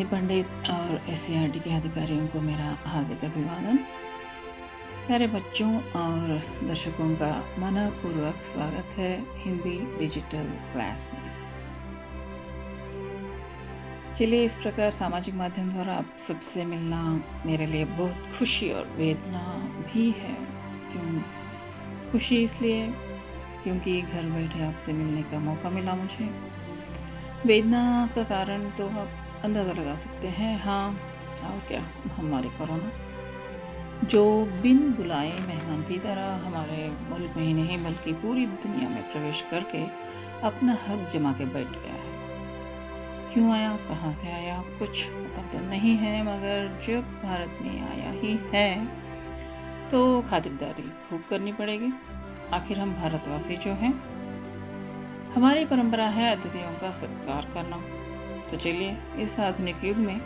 पंडित और एससीईआरटी के अधिकारियों को मेरा हार्दिक अभिवादन। प्यारे बच्चों और दर्शकों का मनपूर्वक स्वागत है हिंदी डिजिटल क्लास में। चलिए, इस प्रकार सामाजिक माध्यम द्वारा आप सबसे मिलना मेरे लिए बहुत खुशी और वेदना भी है। क्यों खुशी? इसलिए क्योंकि घर बैठे आपसे मिलने का मौका मिला मुझे। वेदना का कारण तो आप अंदाज़ा लगा सकते हैं। हाँ, और क्या, हमारे कोरोना जो बिन बुलाए मेहमान की तरह हमारे मुल्क में ही नहीं बल्कि पूरी दुनिया में प्रवेश करके अपना हक जमा के बैठ गया है। क्यों आया, कहाँ से आया, कुछ पता तो नहीं है, मगर जब भारत में आया ही है तो खातिरदारी खूब करनी पड़ेगी। आखिर हम भारतवासी जो हैं, हमारी परंपरा है अतिथियों का सत्कार करना। तो चलिए, इस आधुनिक युग में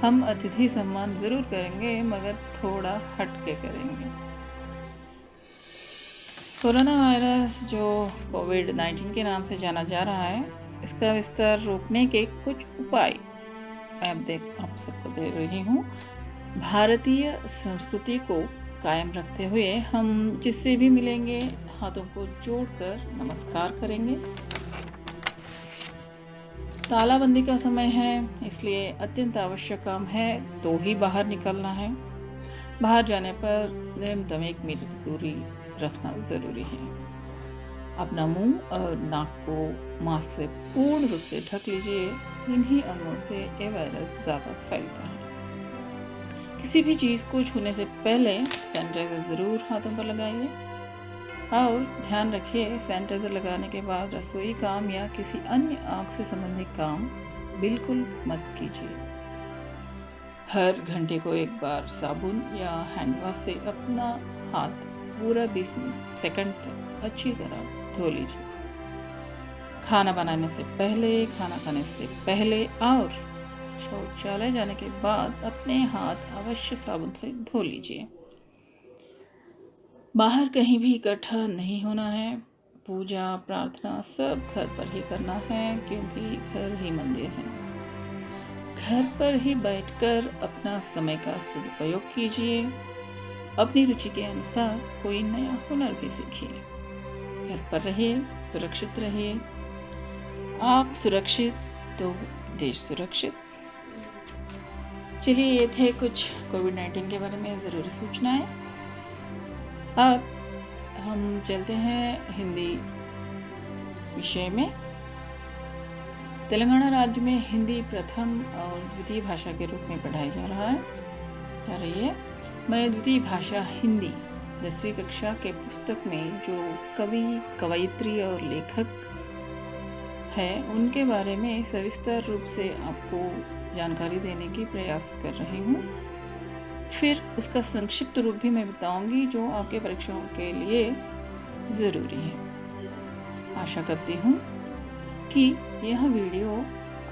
हम अतिथि सम्मान जरूर करेंगे, मगर थोड़ा हट के करेंगे। कोरोना वायरस जो कोविड-19 के नाम से जाना जा रहा है, इसका विस्तार रोकने के कुछ उपाय आप सबको दे रही हूँ। भारतीय संस्कृति को कायम रखते हुए हम जिससे भी मिलेंगे हाथों को जोड़कर नमस्कार करेंगे। तालाबंदी का समय है, इसलिए अत्यंत आवश्यक काम है तो ही बाहर निकलना है। बाहर जाने पर न्यूनतम 1 मीटर दूरी रखना जरूरी है। अपना मुंह और नाक को मास्क से पूर्ण रूप से ढक लीजिए। इन्हीं अंगों से ये वायरस ज़्यादा फैलता है। किसी भी चीज़ को छूने से पहले सैनिटाइजर ज़रूर हाथों पर लगाइए और ध्यान रखिए, सैनिटाइजर लगाने के बाद रसोई काम या किसी अन्य आँख से संबंधित काम बिल्कुल मत कीजिए। हर घंटे को एक बार साबुन या हैंड वॉश से अपना हाथ पूरा 20 सेकंड तक अच्छी तरह धो लीजिए। खाना बनाने से पहले, खाना खाने से पहले और शौचालय जाने के बाद अपने हाथ अवश्य साबुन से धो लीजिए। बाहर कहीं भी इकट्ठा नहीं होना है। पूजा प्रार्थना सब घर पर ही करना है, क्योंकि घर ही मंदिर है। घर पर ही बैठकर अपना समय का सदुपयोग कीजिए। अपनी रुचि के अनुसार कोई नया हुनर भी सीखिए। घर पर रहिए, सुरक्षित रहिए। आप सुरक्षित तो देश सुरक्षित। चलिए, ये थे कुछ कोविड-19 के बारे में ज़रूरी सूचनाएं। अब हम चलते हैं हिंदी विषय में। तेलंगाना राज्य में हिंदी प्रथम और द्वितीय भाषा के रूप में पढ़ाया जा रही है। मैं द्वितीय भाषा हिंदी 10वीं कक्षा के पुस्तक में जो कवि, कवयित्री और लेखक है उनके बारे में सविस्तर रूप से आपको जानकारी देने की प्रयास कर रही हूँ। फिर उसका संक्षिप्त रूप भी मैं बताऊंगी, जो आपके परीक्षाओं के लिए ज़रूरी है। आशा करती हूँ कि यह वीडियो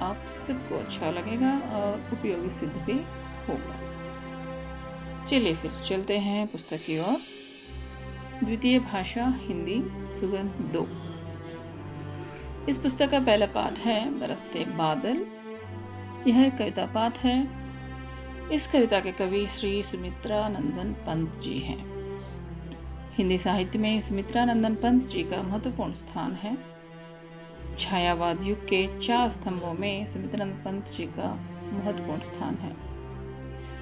आप सबको अच्छा लगेगा और उपयोगी सिद्ध भी होगा। चलिए फिर चलते हैं पुस्तक की ओर। द्वितीय भाषा हिंदी सुगंध 2। इस पुस्तक का पहला पाठ है बरसते बादल। यह एक कविता पाठ है। इस कविता के कवि श्री सुमित्रा नंदन पंत जी हैं। हिंदी साहित्य में सुमित्रा नंदन पंत जी का महत्वपूर्ण स्थान है। छायावाद युग के 4 स्तंभों में सुमित्रा नंदन पंत जी का महत्वपूर्ण स्थान है।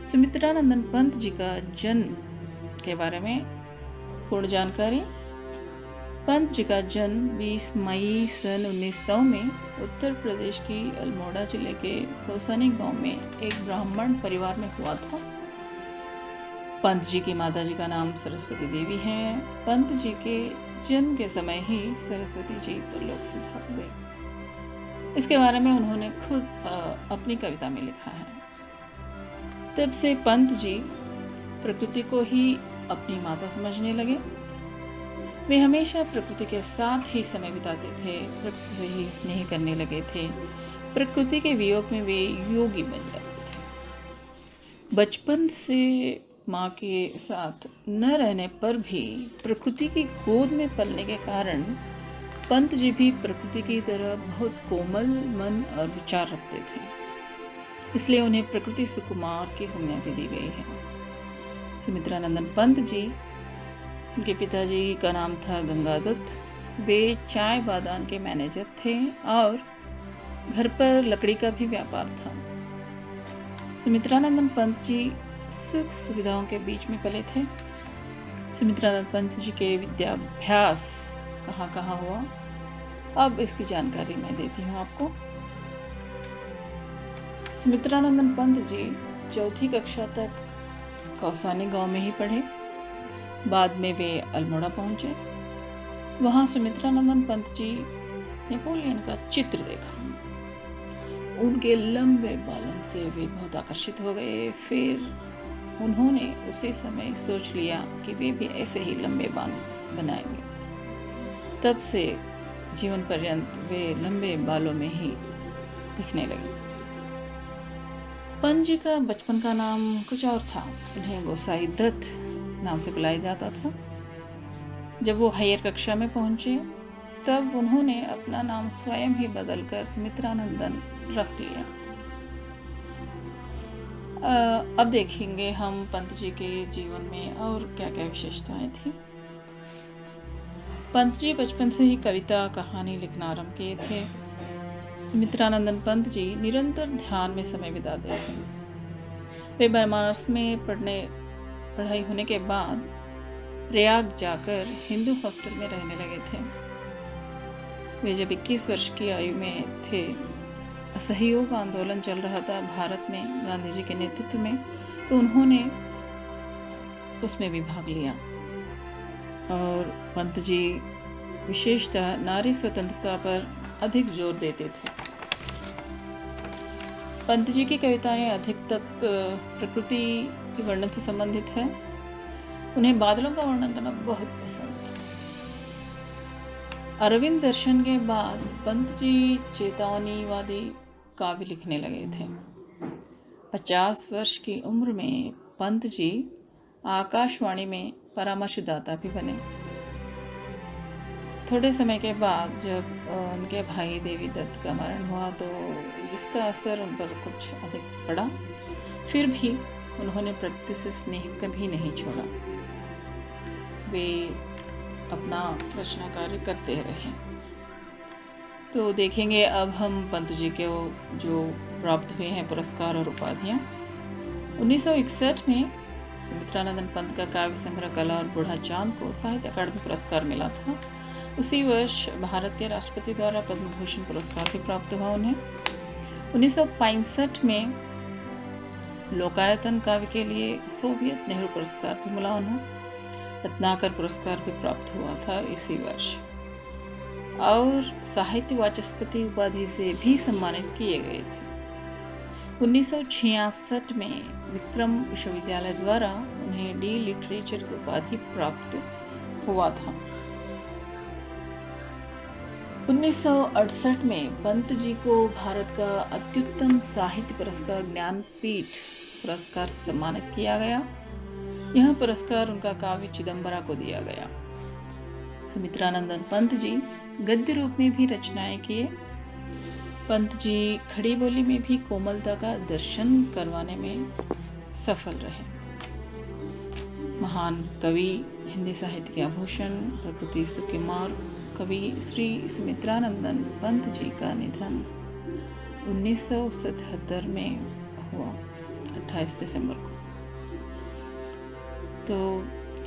सुमित्रा नंदन पंत जी का जन्म के बारे में पूर्ण जानकारी। पंत जी का जन्म 20 मई सन 1900 में उत्तर प्रदेश की अल्मोड़ा जिले के कौसानी गांव में एक ब्राह्मण परिवार में हुआ था। पंत जी की माता जी का नाम सरस्वती देवी है। पंत जी के जन्म के समय ही सरस्वती जी परलोक सिधार गए। इसके बारे में उन्होंने खुद अपनी कविता में लिखा है। तब से पंत जी प्रकृति को ही अपनी माता समझने लगे। वे हमेशा प्रकृति के साथ ही समय बिताते थे, प्रकृति से ही स्नेह करने लगे थे। प्रकृति के वियोग में वे योगी बन जाते थे। बचपन से माँ के साथ न रहने पर भी प्रकृति की गोद में पलने के कारण पंत जी भी प्रकृति की तरह बहुत कोमल मन और विचार रखते थे। इसलिए उन्हें प्रकृति सुकुमार की संज्ञा भी दी गई है। सुमित्रानंदन पंत जी, उनके पिताजी का नाम था गंगादत्त। वे चाय बागान के मैनेजर थे और घर पर लकड़ी का भी व्यापार था। सुमित्रानंदन पंत जी सुख सुविधाओं के बीच में पले थे। सुमित्रानंद पंत जी के विद्याभ्यास कहाँ कहाँ हुआ, अब इसकी जानकारी मैं देती हूँ आपको। सुमित्रानंदन पंत जी चौथी कक्षा तक कौसानी गांव में ही पढ़े। बाद में वे अल्मोड़ा पहुंचे। वहां सुमित्रानंदन पंत जी नेपोलियन का चित्र देखा। उनके लंबे बालों से वे बहुत आकर्षित हो गए। फिर उन्होंने उसी समय सोच लिया कि वे भी ऐसे ही लंबे बाल बनाएंगे। तब से जीवन पर्यंत वे लंबे बालों में ही दिखने लगे। पंत जी का बचपन का नाम कुछ और था। उन्हें गोसाई दत्त नाम से बुलाया जाता था। जब वो हायर कक्षा में पहुंचे तब उन्होंने अपना नाम स्वयं ही बदलकर सुमित्रानंदन रख लिया। अब देखेंगे हम पंत जी के जीवन में और क्या क्या विशेषताएं थी। पंत जी बचपन से ही कविता कहानी लिखना आरंभ किए थे। सुमित्रानंदन पंत जी निरंतर ध्यान में समय बिताते थे। वे बनारस में पढ़ाई होने के बाद प्रयाग जाकर हिंदू हॉस्टल में रहने लगे थे। वे जब 21 वर्ष की आयु में थे, असहयोग आंदोलन चल रहा था भारत में गांधी जी के नेतृत्व में, तो उन्होंने उसमें भी भाग लिया। और पंत जी विशेषतः नारी स्वतंत्रता पर अधिक जोर देते थे। पंत जी की कविताएं अधिक तक प्रकृति के वर्णन से संबंधित है। उन्हें बादलों का वर्णन करना बहुत पसंद था। अरविंद दर्शन के बाद पंत जी चेतावनीवादी काव्य लिखने लगे थे। 50 वर्ष की उम्र में पंत जी आकाशवाणी में परामर्शदाता भी बने। थोड़े समय के बाद जब उनके भाई देवी दत्त का मरण हुआ तो इसका असर उन पर कुछ अधिक पड़ा। फिर भी उन्होंने प्रकृति से स्नेह कभी नहीं छोड़ा। वे अपना रचना कार्य करते रहे। तो देखेंगे अब हम पंत जी के जो प्राप्त हुए हैं पुरस्कार और उपाधियाँ। 1961 में सुमित्रानंदन पंत का काव्य संग्रह कला और बूढ़ा चांद को साहित्य अकादमी पुरस्कार मिला था। उसी वर्ष भारत के राष्ट्रपति द्वारा पद्म भूषण पुरस्कार भी प्राप्त हुआ उन्हें। 1965 में लोकायतन काव्य के लिए सोवियत नेहरू पुरस्कार भी मिला उन्हें। रत्नाकर पुरस्कार भी प्राप्त हुआ था इसी वर्ष। और साहित्य वाचस्पति उपाधि से भी सम्मानित किए गए थे। 1966 में विक्रम विश्वविद्यालय द्वारा उन्हें डी लिटरेचर की उपाधि प्राप्त हुआ था। 1968 में पंत जी को भारत का अत्युत्तम साहित्य पुरस्कार ज्ञानपीठ पुरस्कार से सम्मानित किया गया। यह पुरस्कार उनका काव्य चिदंबरा को दिया गया। सुमित्रानंदन पंत जी गद्य रूप में भी रचनाएं किए। पंत जी खड़ी बोली में भी कोमलता का दर्शन करवाने में सफल रहे। महान कवि, हिंदी साहित्य के आभूषण, प्रकृति सुकुमार कवि श्री सुमित्रानंदन पंत जी का निधन 1977 में हुआ, 28 दिसंबर को। तो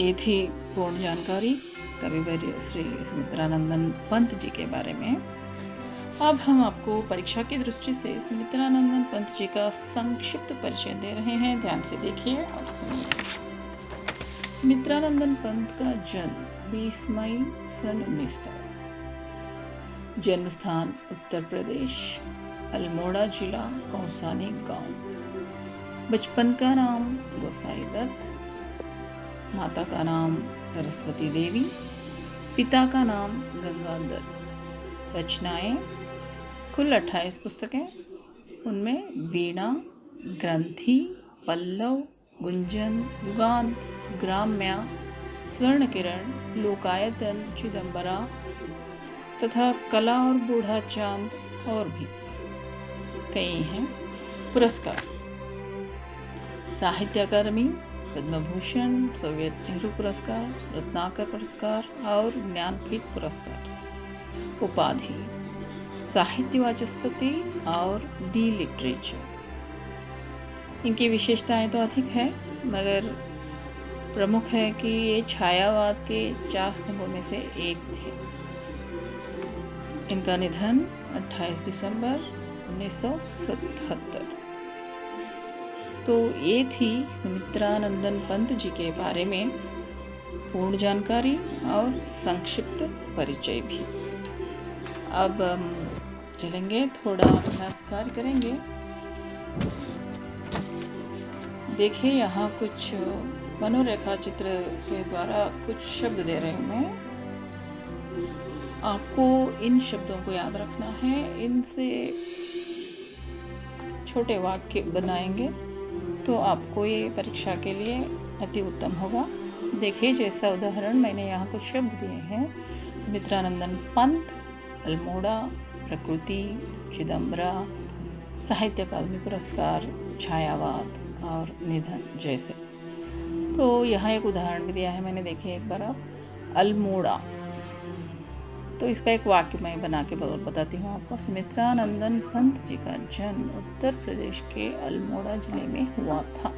ये थी पूर्ण जानकारी कविवर्य श्री सुमित्रानंदन पंत जी के बारे में। अब हम आपको परीक्षा की दृष्टि से सुमित्रानंदन पंत जी का संक्षिप्त परिचय दे रहे हैं। ध्यान से देखिए और सुनिए। सुमित्रानंदन पंत का जन्म 20 मई सन 1900। जन्म स्थान उत्तर प्रदेश, अल्मोड़ा जिला, कौसानी गांव। बचपन का नाम गोसाई दत्त, माता का नाम सरस्वती देवी, पिता का नाम गंगादत्त। रचनाएं कुल 28 पुस्तकें, उनमें वीणा, ग्रंथि, पल्लव, गुंजन, युगांत, ग्राम्या, स्वर्ण किरण, लोकायतन, चिदंबरा तथा कला और बूढ़ा चांद और भी कई हैं। पुरस्कार: साहित्य अकादमी, पद्म भूषण, सोवियत नेहरू पुरस्कार, रत्नाकर पुरस्कार और ज्ञानपीठ पुरस्कार। उपाधि: साहित्य वाचस्पति और डी लिटरेचर। इनकी विशेषताएं तो अधिक है, मगर प्रमुख है कि ये छायावाद के 4 स्तंभों में से एक थे। इनका निधन 28 दिसंबर 1977। तो ये थी सुमित्रानंदन पंत जी के बारे में पूर्ण जानकारी और संक्षिप्त परिचय भी। अब हम चलेंगे, थोड़ा अभ्यास कार्य करेंगे। देखिए, यहाँ कुछ मनोरेखा चित्र के द्वारा कुछ शब्द दे रही हूँ मैं। आपको इन शब्दों को याद रखना है, इनसे छोटे वाक्य बनाएंगे तो आपको ये परीक्षा के लिए अति उत्तम होगा। देखिए, जैसा उदाहरण मैंने यहाँ कुछ शब्द दिए हैं: सुमित्रानंदन पंत, अल्मोड़ा, प्रकृति, चिदम्बरा, साहित्य अकादमी पुरस्कार, छायावाद और निधन जैसे। तो यहाँ एक उदाहरण भी दिया है मैंने, देखिए एक बार आप, अल्मोड़ा। तो इसका एक वाक्य मैं बना के बताती हूँ आपको। सुमित्रानंदन पंत जी का जन्म उत्तर प्रदेश के अल्मोड़ा जिले में हुआ था।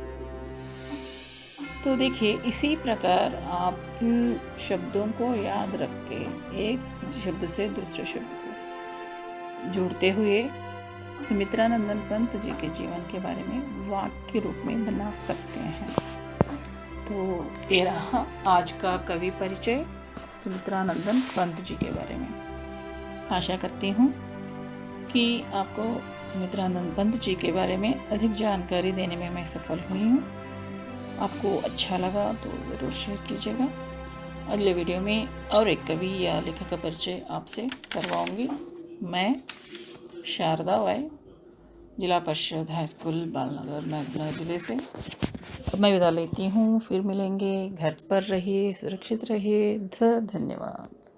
तो देखिए, इसी प्रकार आप इन शब्दों को याद रख के एक शब्द से दूसरे शब्द को जोड़ते हुए सुमित्रानंदन पंत जी के जीवन के बारे में वाक्य रूप में बना सकते हैं। तो ये रहा आज का कवि परिचय सुमित्रानंदन पंत जी के बारे में। आशा करती हूँ कि आपको सुमित्रानंद पंत जी के बारे में अधिक जानकारी देने में मैं सफल हुई हूँ। आपको अच्छा लगा तो ज़रूर शेयर कीजिएगा। अगले वीडियो में और एक कवि या लेखक का परिचय आपसे करवाऊँगी। मैं शारदा वाई, जिला परिषद हाई स्कूल बालनगर, नर्मदा जिले से। अब मैं विदा लेती हूँ, फिर मिलेंगे। घर पर रहिए, सुरक्षित रहिए। धन्यवाद।